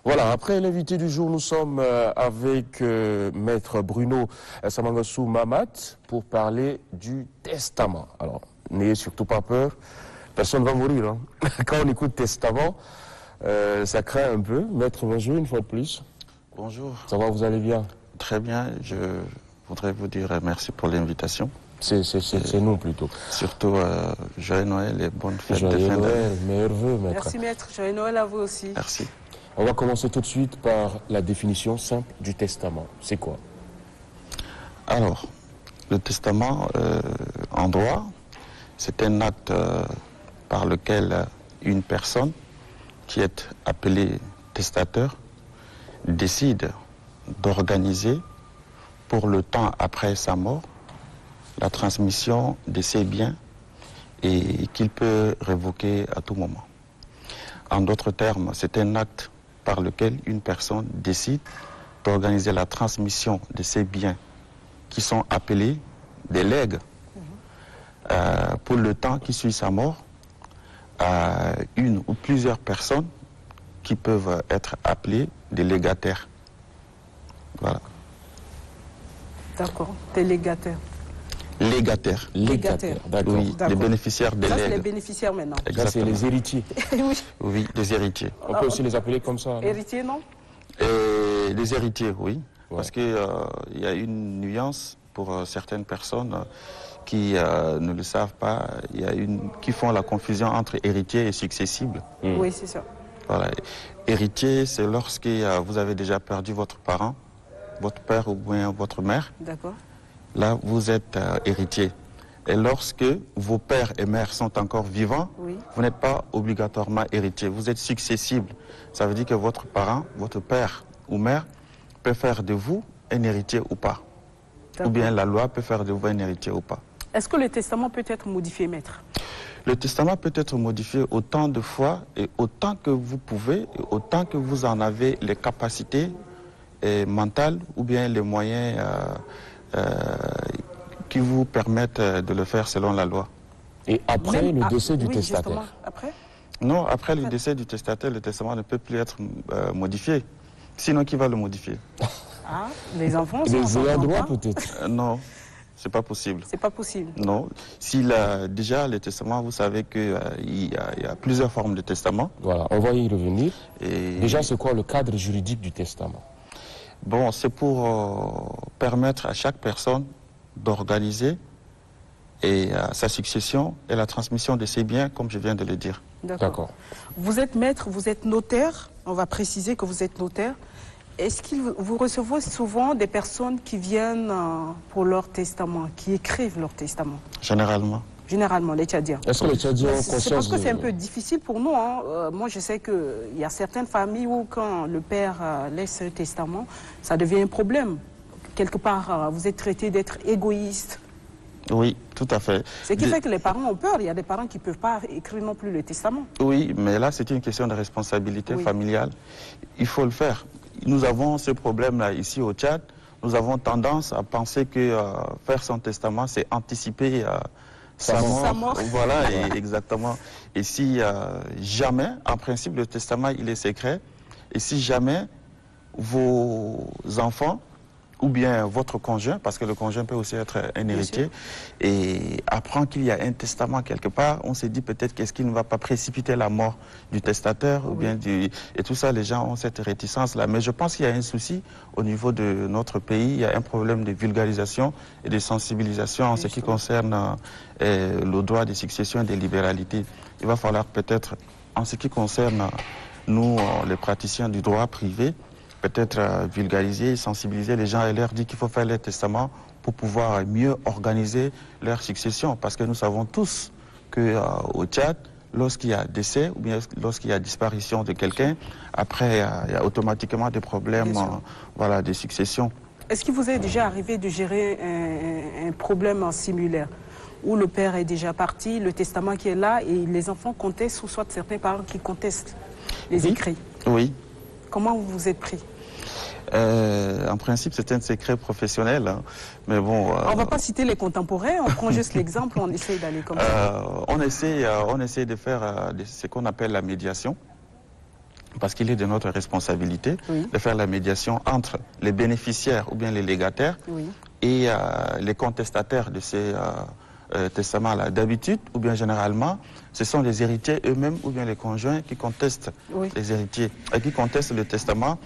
Voilà, après l'invité du jour, nous sommes avec Maître Bruno Samangassou Mamat pour parler du testament. Alors, n'ayez surtout pas peur, personne ne va mourir. Hein. Quand on écoute testament, ça craint un peu. Maître, bonjour une fois de plus. Bonjour. Ça va, vous allez bien? Très bien, je voudrais vous dire merci pour l'invitation. C'est nous plutôt. Surtout, joyeux Noël et bonne fête de fin Joyeux d'année. Noël, meilleurs vœux, Maître. Merci Maître, joyeux Noël à vous aussi. Merci. On va commencer tout de suite par la définition simple du testament. C'est quoi? Alors, le testament, en droit, c'est un acte par lequel une personne qui est appelée testateur décide d'organiser pour le temps après sa mort la transmission de ses biens et qu'il peut révoquer à tout moment. En d'autres termes, c'est un acte par lequel une personne décide d'organiser la transmission de ses biens qui sont appelés des legs pour le temps qui suit sa mort à une ou plusieurs personnes qui peuvent être appelées des légataires. Voilà. D'accord, t'es légataire. Légataires. Légataire. D'accord. Oui, les bénéficiaires des Ça, c'est les legs. bénéficiaires maintenant. Ça, c'est Exactement. les héritiers. Oui. Oui, des héritiers. On peut aussi les appeler comme ça. Non? Héritier, non? Et les héritiers, oui. Ouais. Parce qu'il y a une nuance pour certaines personnes qui ne le savent pas. Il y a qui font la confusion entre héritier et successible. Oui, c'est ça. Voilà. Héritier, c'est lorsque vous avez déjà perdu votre parent, votre père ou bien votre mère. D'accord. Là, vous êtes héritier. Et lorsque vos pères et mères sont encore vivants, Oui. vous n'êtes pas obligatoirement héritier. Vous êtes successible. Ça veut dire que votre parent, votre père ou mère peut faire de vous un héritier ou pas. Ou bien la loi peut faire de vous un héritier ou pas. Est-ce que le testament peut être modifié, Maître? Le testament peut être modifié autant de fois et autant que vous pouvez, et autant que vous en avez les capacités mentales ou bien les moyens qui vous permettent de le faire selon la loi. Et après Même le décès du oui, testataire. justement, après? Non, après le décès du testataire, le testament ne peut plus être modifié. Sinon, qui va le modifier? Ah, les enfants sont Les ayants droit pas. peut-être. Non, c'est pas possible. C'est pas possible. Non. Déjà, le testament, vous savez qu'il y a plusieurs formes de testament. Voilà, on va y revenir. Et Déjà, c'est quoi le cadre juridique du testament? bon, c'est pour permettre à chaque personne d'organiser sa succession et la transmission de ses biens, comme je viens de le dire. D'accord. Vous êtes maître, vous êtes notaire. On va préciser que vous êtes notaire. Est-ce que vous recevez souvent des personnes qui viennent pour leur testament, qui écrivent leur testament? Généralement. Généralement, les Tchadiens. Est-ce que les Tchadiens ont C'est parce conscience que c'est un de... peu difficile pour nous. Hein. Moi, je sais qu'il y a certaines familles où quand le père laisse un testament, ça devient un problème. Quelque part, vous êtes traité d'être égoïste. Oui, tout à fait. Ce qui fait que les parents ont peur. Il y a des parents qui ne peuvent pas écrire non plus le testament. Oui, mais là, c'est une question de responsabilité Oui. familiale. Il faut le faire. Nous avons ce problème-là ici au Tchad. Nous avons tendance à penser que faire son testament, c'est anticiper sa mort. Voilà, exactement. Et si jamais, en principe, le testament, il est secret. Et si jamais vos enfants ou bien votre conjoint, parce que le conjoint peut aussi être un héritier, et apprend qu'il y a un testament quelque part, on se dit peut-être qu'est-ce qu'il ne va pas précipiter la mort du testateur, ou bien et tout ça, les gens ont cette réticence-là. Mais je pense qu'il y a un souci au niveau de notre pays, il y a un problème de vulgarisation et de sensibilisation en ce qui concerne le droit de succession et de libéralité. Il va falloir peut-être, en ce qui concerne nous, les praticiens du droit privé, peut-être vulgariser, sensibiliser les gens et leur dire qu'il faut faire les testaments pour pouvoir mieux organiser leur succession. Parce que nous savons tous qu'au Tchad, lorsqu'il y a décès ou bien lorsqu'il y a disparition de quelqu'un, après il y a automatiquement des problèmes voilà, de succession. Est-ce qu'il vous est déjà arrivé de gérer un problème similaire où le père est déjà parti, le testament qui est là et les enfants contestent ou soit certains parents qui contestent les écrits? Oui. Comment vous vous êtes pris? En principe, c'est un secret professionnel, hein. Mais bon... on ne va pas citer les contemporains, on prend juste l'exemple, on essaie d'aller comme ça. On essaie de faire ce qu'on appelle la médiation. parce qu'il est de notre responsabilité de faire la médiation entre les bénéficiaires ou bien les légataires et les contestataires de ces testaments-là. D'habitude, ou bien généralement, ce sont les héritiers eux-mêmes ou bien les conjoints qui contestent les héritiers, qui contestent le testament.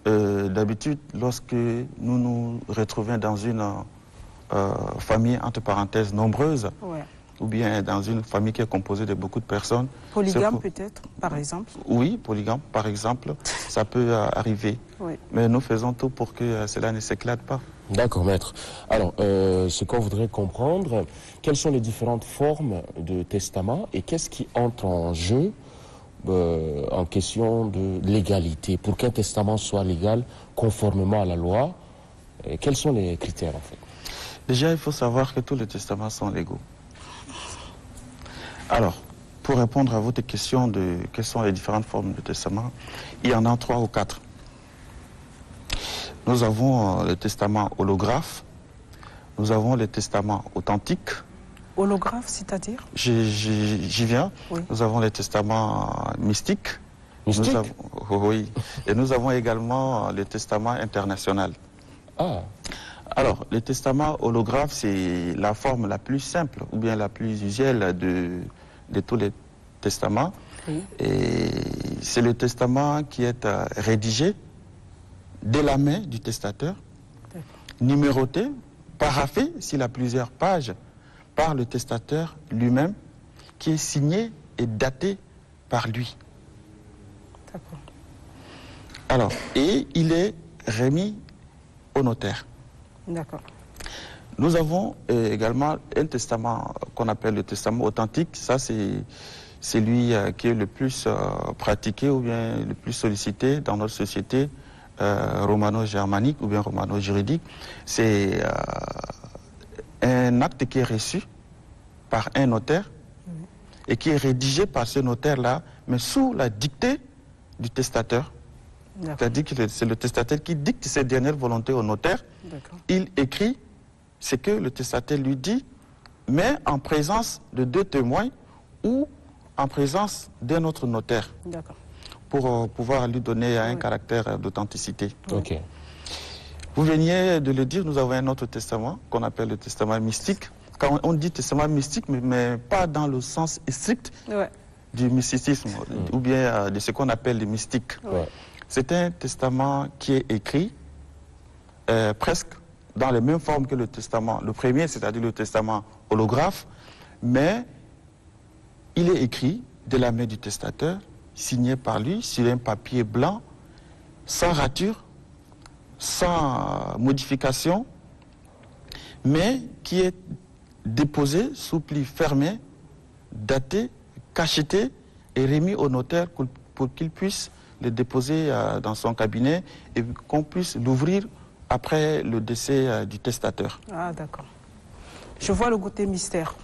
D'habitude, lorsque nous nous retrouvons dans une famille, entre parenthèses, nombreuse, ou bien dans une famille qui est composée de beaucoup de personnes. Polygame peut-être, par exemple? Oui, polygame, par exemple, ça peut arriver. Mais nous faisons tout pour que cela ne s'éclate pas. D'accord, maître. Alors, ce qu'on voudrait comprendre, quelles sont les différentes formes de testament et qu'est-ce qui entre en jeu en question de légalité? Pour qu'un testament soit légal conformément à la loi, quels sont les critères en fait? Déjà, il faut savoir que tous les testaments sont légaux. Alors, pour répondre à votre question de quelles sont les différentes formes de testament, il y en a 3 ou 4. Nous avons le testament holographe, nous avons le testament authentique. Holographe, c'est-à-dire? J'y viens. Nous avons le testament mystique. Mystique? Oui. Et nous avons également le testament international. Alors, le testament holographe, c'est la forme la plus simple ou bien la plus usuelle de tous les testaments. Et c'est le testament qui est rédigé de la main du testateur, numéroté, paraphé, s'il a plusieurs pages, par le testateur lui-même, qui est signé et daté par lui. Alors, et il est remis au notaire. Nous avons également un testament qu'on appelle le testament authentique. Ça, c'est celui qui est le plus pratiqué ou bien le plus sollicité dans notre société romano-germanique ou bien romano-juridique. C'est un acte qui est reçu par un notaire et qui est rédigé par ce notaire-là, mais sous la dictée du testateur. C'est-à-dire que c'est le testateur qui dicte ses dernières volontés au notaire. Il écrit ce que le testateur lui dit, mais en présence de 2 témoins ou en présence d'un autre notaire, pour pouvoir lui donner un caractère d'authenticité. Vous veniez de le dire, nous avons un autre testament qu'on appelle le testament mystique. Quand on dit testament mystique, mais pas dans le sens strict du mysticisme ou bien de ce qu'on appelle le mystique. C'est un testament qui est écrit presque dans les mêmes formes que le testament, le premier, c'est-à-dire le testament holographe, mais il est écrit de la main du testateur, signé par lui sur un papier blanc, sans rature, sans modification, mais qui est déposé sous pli fermé, daté, cacheté et remis au notaire pour qu'il puisse le déposer dans son cabinet et qu'on puisse l'ouvrir après le décès du testateur. D'accord. Je vois le côté mystère.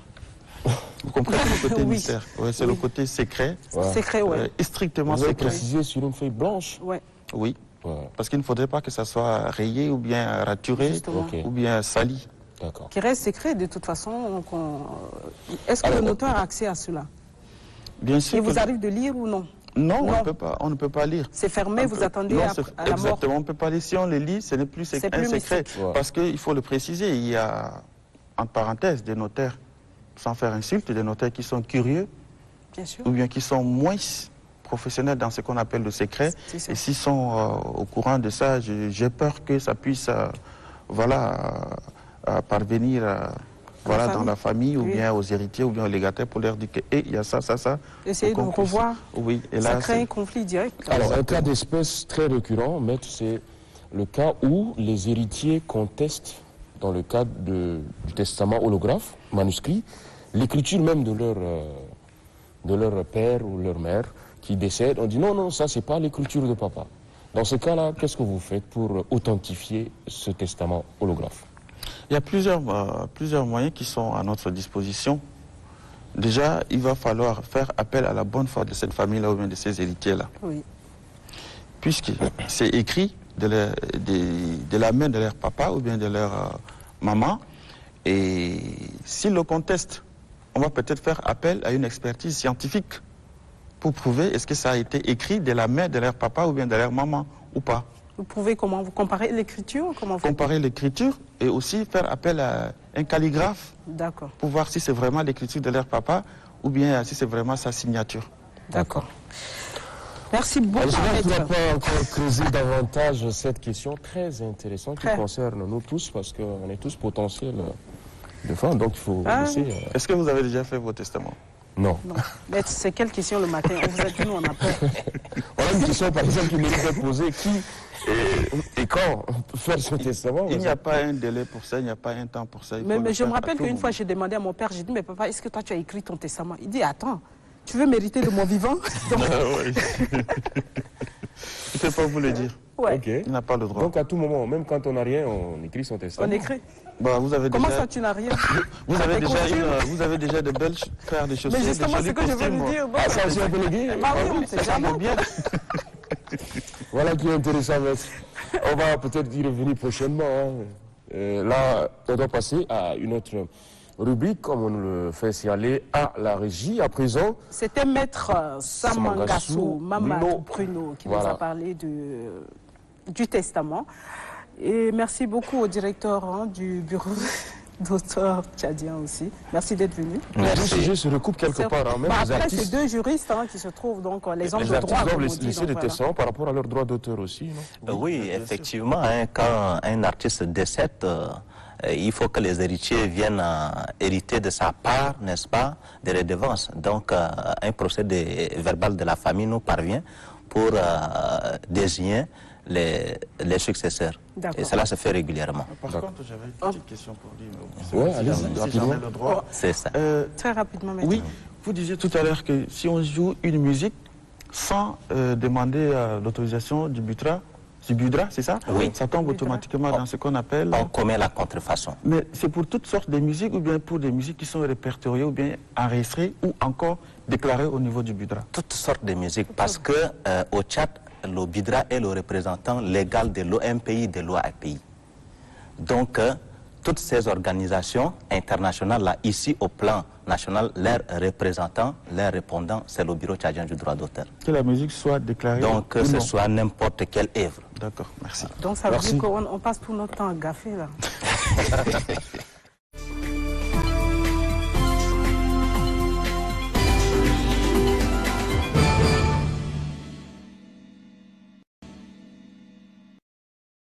Vous comprenez le côté mystère? C'est le côté secret. Secret, strictement secret. secret. Précisé sur une feuille blanche. Oui. Parce qu'il ne faudrait pas que ça soit rayé ou bien raturé ou bien sali. Qui reste secret de toute façon. Est-ce que le notaire a accès à cela? Bien sûr. Il vous arrive de lire ou non? Non, on ne peut pas lire. C'est fermé, vous attendez à la mort. Exactement, on ne peut pas lire. Si on le lit, ce n'est plus un secret. Parce qu'il faut le préciser, il y a, en parenthèse, des notaires, sans faire insulte, des notaires qui sont curieux, ou bien qui sont moins professionnels dans ce qu'on appelle le secret. Et s'ils sont au courant de ça, j'ai peur que ça puisse parvenir dans la famille ou bien aux héritiers ou bien aux légataires pour leur dire que il y a ça. Essayez de revoir. Et là, ça crée un conflit direct. Alors, un cas d'espèce très récurrent, maître, c'est le cas où les héritiers contestent, dans le cadre du testament holographe, manuscrit, l'écriture même de leur père ou leur mère qui décède. On dit non, ça, c'est pas l'écriture de papa. Dans ce cas-là, qu'est-ce que vous faites pour authentifier ce testament holographe? Il y a plusieurs moyens qui sont à notre disposition. Déjà, il va falloir faire appel à la bonne foi de cette famille-là ou bien de ces héritiers-là. Puisque c'est écrit de la main de leur papa ou bien de leur maman. Et s'ils le contestent, on va peut-être faire appel à une expertise scientifique pour prouver est-ce que ça a été écrit de la main de leur papa ou bien de leur maman ou pas. Vous pouvez comment? Vous comparez l'écriture? Comparer l'écriture et aussi faire appel à un calligraphe pour voir si c'est vraiment l'écriture de leur papa ou bien si c'est vraiment sa signature. D'accord. Merci beaucoup. Je ne pourrais pas encore creuser davantage cette question très intéressante qui concerne nous tous parce qu'on est tous potentiels de fin, donc il faut laisser... Est-ce que vous avez déjà fait vos testaments? Non. Mais c'est quelle question le matin? On vous a dit, nous, on a peur. Voilà une question, par exemple, qui mérite d'être posée. Qui et quand faire ce testament? Il n'y a pas un délai pour ça, il n'y a pas un temps pour ça. Mais je me rappelle qu'une fois, j'ai demandé à mon père, j'ai dit, mais papa, est-ce que toi, tu as écrit ton testament? Il dit, attends, tu veux mériter de mon vivant? Donc... oui. Il ne peut pas vous le dire. Ouais. Okay. Il n'a pas le droit. Donc à tout moment, même quand on n'a rien, on écrit son testament. On écrit. Bah, vous avez Comment déjà... ça, tu n'as rien? vous avez déjà de belles paires de chaussures. Mais justement, c'est ce que je veux lui dire. Ah, ça aussi un peu légué. Bah oui, c'est jamais bien. Voilà qui est intéressant, maître. On va peut-être y revenir prochainement. Là, on doit passer à une autre rubrique, comme on le fait signaler à la régie. À présent, c'était maître Samangassou Mamadou Bruno qui nous a parlé du testament. Et merci beaucoup au directeur du bureau d'auteur tchadien aussi. Merci d'être venu. Merci. Je se recoupe quelque part. Même les après, artistes... c'est deux juristes qui se trouvent, donc les hommes de droit. Les artistes doivent laisser des testaments par rapport à leurs droits d'auteur aussi, non? Oui, effectivement, quand un artiste décède, il faut que les héritiers viennent hériter de sa part, n'est-ce pas, des redevances. Donc, un procédé verbal de la famille nous parvient pour désigner les successeurs. Et cela se fait régulièrement. Par contre, j'avais une petite question pour lui. Oui, allez-y, si j'en ai le droit. C'est ça. Très rapidement, maintenant. Oui, vous disiez tout à l'heure que si on joue une musique sans demander l'autorisation du BUDRA, c'est ça? Oui. Ça tombe automatiquement dans ce qu'on appelle... On commet la contrefaçon. Mais c'est pour toutes sortes de musiques ou bien pour des musiques qui sont répertoriées ou bien enregistrées ou encore déclarées au niveau du BUDRA? Toutes sortes de musiques parce que au Tchad, le BUDRA est le représentant légal de l'OMPI, de l'OAPI. Donc, toutes ces organisations internationales, là, ici au plan national, leurs représentants, leurs répondants, c'est le Bureau tchadien du droit d'auteur. Que la musique soit déclarée. Donc, que ce soit n'importe quelle œuvre. D'accord, merci. Donc, ça veut dire qu'on passe tout notre temps à gaffer, là.